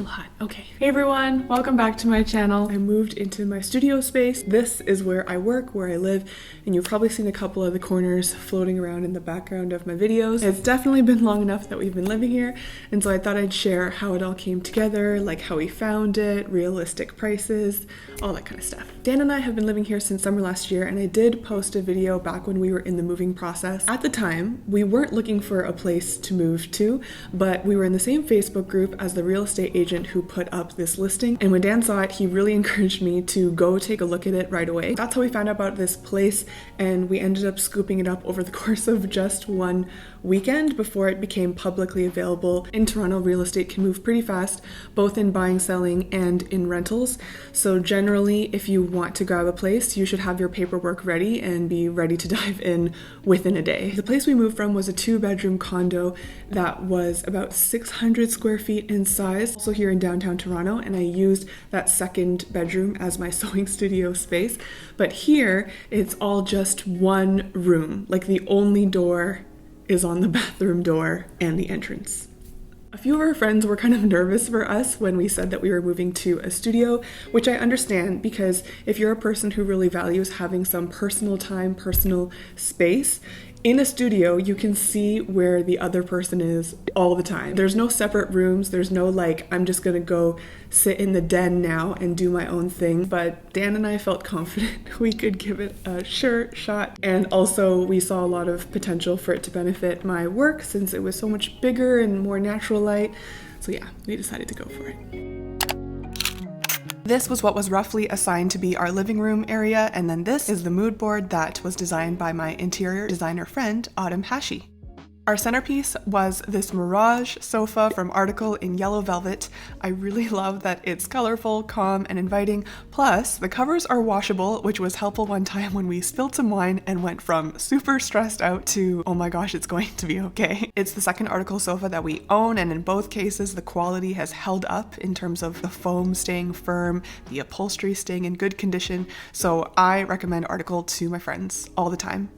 Still hot. Okay. Hey everyone, welcome back to my channel. I moved into my studio space. This is where I work, where I live, and you've probably seen a couple of the corners floating around in the background of my videos. It's definitely been long enough that we've been living here, and so I thought I'd share how it all came together, like how we found it, realistic prices, all that kind of stuff. Dan and I have been living here since summer last year, and I did post a video back when we were in the moving process. At the time, we weren't looking for a place to move to, but we were in the same Facebook group as the real estate agent who put up this listing, and when Dan saw it, he really encouraged me to go take a look at it right away. That's how we found out about this place, and we ended up scooping it up over the course of just one weekend before it became publicly available. In Toronto, real estate can move pretty fast, both in buying, selling, and in rentals. So generally, if you want to grab a place, you should have your paperwork ready and be ready to dive in within a day. The place we moved from was a 2-bedroom condo that was about 600 square feet in size, also here in downtown Toronto, and I used that second bedroom as my sewing studio space. But here, it's all just one room. Like, the only door is on the bathroom door and the entrance. A few of our friends were kind of nervous for us when we said that we were moving to a studio, which I understand, because if you're a person who really values having some personal time, personal space, in a studio, you can see where the other person is all the time. There's no separate rooms. There's no like, I'm just gonna go sit in the den now and do my own thing. But Dan and I felt confident we could give it a sure shot. And also we saw a lot of potential for it to benefit my work since it was so much bigger and more natural light. So yeah, we decided to go for it. This was what was roughly assigned to be our living room area, and then this is the mood board that was designed by my interior designer friend, Autumn Hashi. Our centerpiece was this Mirage sofa from Article in yellow velvet. I really love that it's colorful, calm, and inviting. Plus, the covers are washable, which was helpful one time when we spilled some wine and went from super stressed out to, oh my gosh, it's going to be okay. It's the second Article sofa that we own, and in both cases, the quality has held up in terms of the foam staying firm, the upholstery staying in good condition. So I recommend Article to my friends all the time.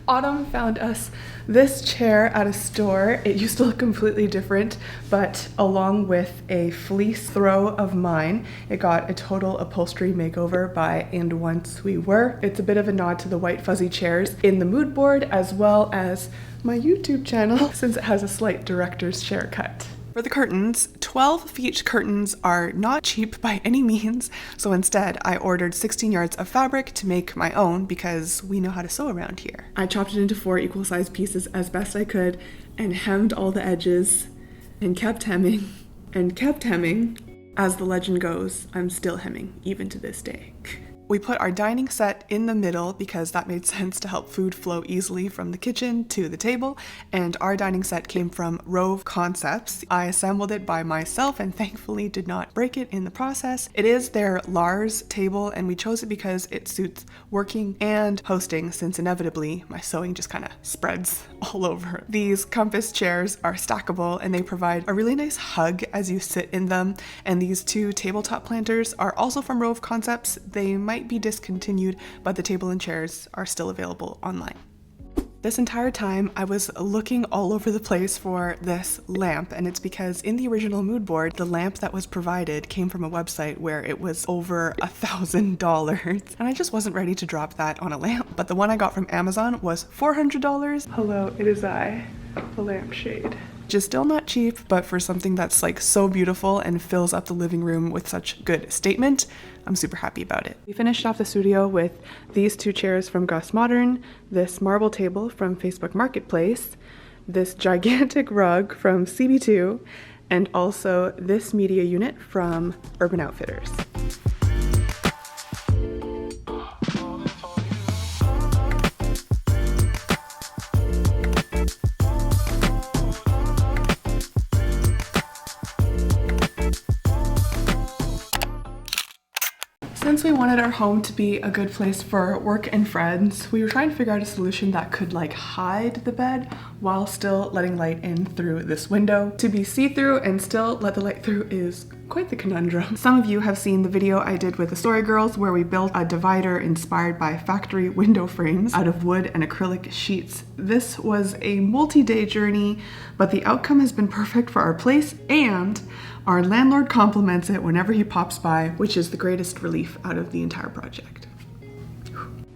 Autumn found us this chair at a store. It used to look completely different, but along with a fleece throw of mine, it got a total upholstery makeover by And Once We Were. It's a bit of a nod to the white fuzzy chairs in the mood board, as well as my YouTube channel, since it has a slight director's chair cut. For the curtains, 12 feet curtains are not cheap by any means, so instead I ordered 16 yards of fabric to make my own because we know how to sew around here. I chopped it into 4 equal-sized pieces as best I could and hemmed all the edges and kept hemming and kept hemming. As the legend goes, I'm still hemming even to this day. We put our dining set in the middle because that made sense to help food flow easily from the kitchen to the table, and our dining set came from Rove Concepts. I assembled it by myself and thankfully did not break it in the process. It is their Lars table, and we chose it because it suits working and hosting, since inevitably my sewing just kind of spreads all over. These compass chairs are stackable and they provide a really nice hug as you sit in them, and these 2 tabletop planters are also from Rove Concepts. They might be discontinued, but the table and chairs are still available online. This entire time I was looking all over the place for this lamp, and it's because in the original mood board, the lamp that was provided came from a website where it was over $1,000, and I just wasn't ready to drop that on a lamp. But the one I got from Amazon was $400. Hello, it is I, the lampshade. Just still not cheap, but for something that's like so beautiful and fills up the living room with such good statement, I'm super happy about it. We finished off the studio with these 2 chairs from Gus Modern, this marble table from Facebook Marketplace, this gigantic rug from CB2, and also this media unit from Urban Outfitters. Since we wanted our home to be a good place for work and friends, we were trying to figure out a solution that could like hide the bed while still letting light in through this window. To be see-through and still let the light through is Quite the conundrum. Some of you have seen the video I did with the Story Girls where we built a divider inspired by factory window frames out of wood and acrylic sheets. This was a multi-day journey, but the outcome has been perfect for our place, and our landlord compliments it whenever he pops by, which is the greatest relief out of the entire project.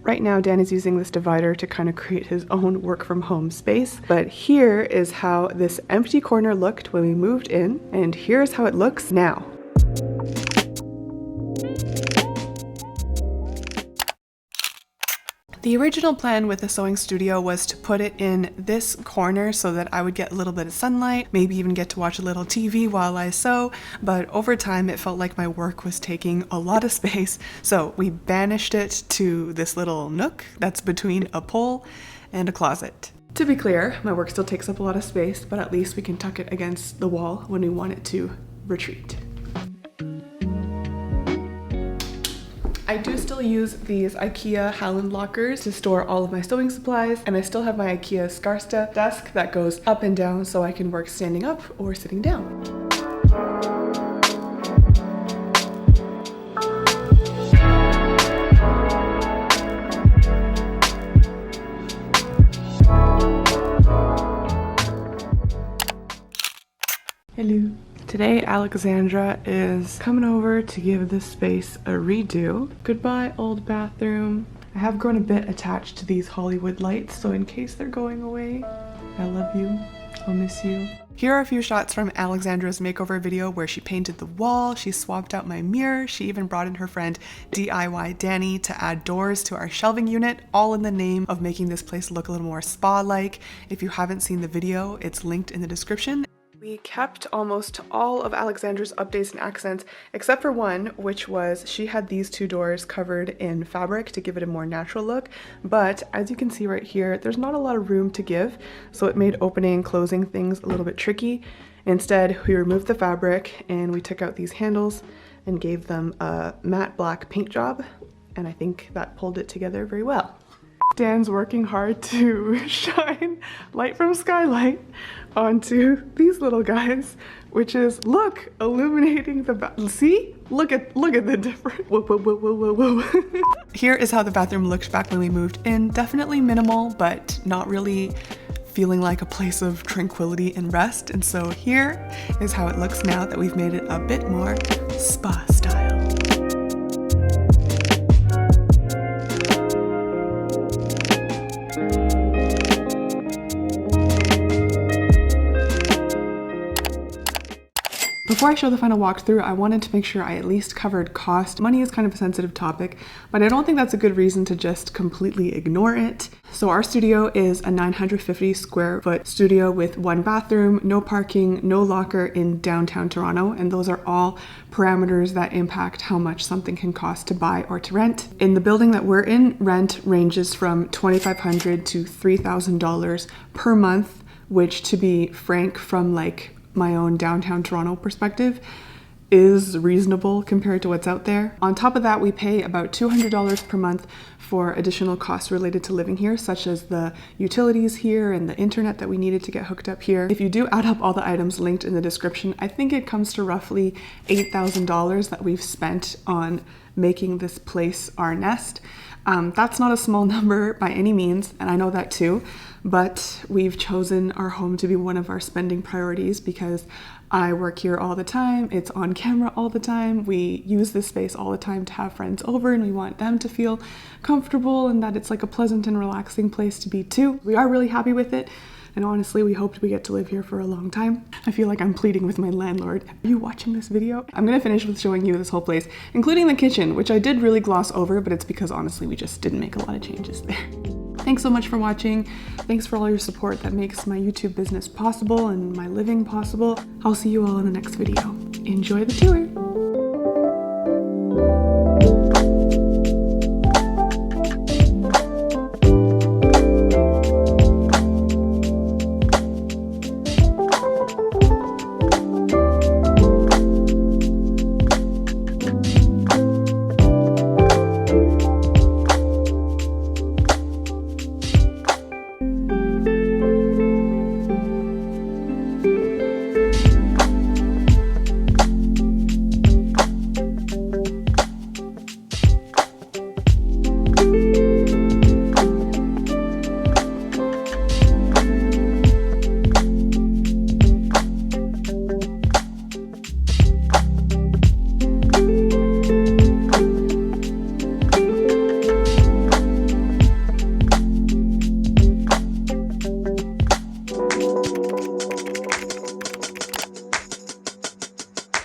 Right now, Dan is using this divider to kind of create his own work from home space, but here is how this empty corner looked when we moved in, and here's how it looks now. The original plan with the sewing studio was to put it in this corner so that I would get a little bit of sunlight, maybe even get to watch a little TV while I sew, but over time it felt like my work was taking a lot of space, so we banished it to this little nook that's between a pole and a closet. To be clear, my work still takes up a lot of space, but at least we can tuck it against the wall when we want it to retreat. I do still use these IKEA Halland lockers to store all of my sewing supplies, and I still have my IKEA Skarsta desk that goes up and down so I can work standing up or sitting down. Hello. Today, Alexandra is coming over to give this space a redo. Goodbye, old bathroom. I have grown a bit attached to these Hollywood lights, so in case they're going away, I love you. I'll miss you. Here are a few shots from Alexandra's makeover video where she painted the wall, she swapped out my mirror, she even brought in her friend DIY Danny to add doors to our shelving unit, all in the name of making this place look a little more spa-like. If you haven't seen the video, it's linked in the description. We kept almost all of Alexandra's updates and accents, except for one, which was she had these two doors covered in fabric to give it a more natural look, but as you can see right here, there's not a lot of room to give, so it made opening and closing things a little bit tricky. Instead, we removed the fabric and we took out these handles and gave them a matte black paint job, and I think that pulled it together very well. Dan's working hard to shine light from skylight onto these little guys, which is, look, illuminating the see? Look at the difference. Whoa, whoa, whoa, whoa, whoa, whoa. Here is how the bathroom looked back when we moved in. Definitely minimal, but not really feeling like a place of tranquility and rest. And so here is how it looks now that we've made it a bit more spa style. Before I show the final walkthrough, I wanted to make sure I at least covered cost. Money is kind of a sensitive topic, but I don't think that's a good reason to just completely ignore it. So our studio is a 950 square foot studio with one bathroom, no parking, no locker in downtown Toronto, and those are all parameters that impact how much something can cost to buy or to rent. In the building that we're in, rent ranges from $2,500 to $3,000 per month, which, to be frank, from like my own downtown Toronto perspective, is reasonable compared to what's out there. On top of that, we pay about $200 per month for additional costs related to living here, such as the utilities here and the internet that we needed to get hooked up here. If you do add up all the items linked in the description, I think it comes to roughly $8,000 that we've spent on making this place our nest. That's not a small number by any means, and I know that too, but we've chosen our home to be one of our spending priorities because I work here all the time, it's on camera all the time, we use this space all the time to have friends over, and we want them to feel comfortable and that it's like a pleasant and relaxing place to be too. We are really happy with it, and honestly, we hoped we get to live here for a long time. I feel like I'm pleading with my landlord. Are you watching this video? I'm gonna finish with showing you this whole place, including the kitchen, which I did really gloss over, but it's because honestly, we just didn't make a lot of changes there. Thanks so much for watching. Thanks for all your support that makes my YouTube business possible and my living possible. I'll see you all in the next video. Enjoy the tour.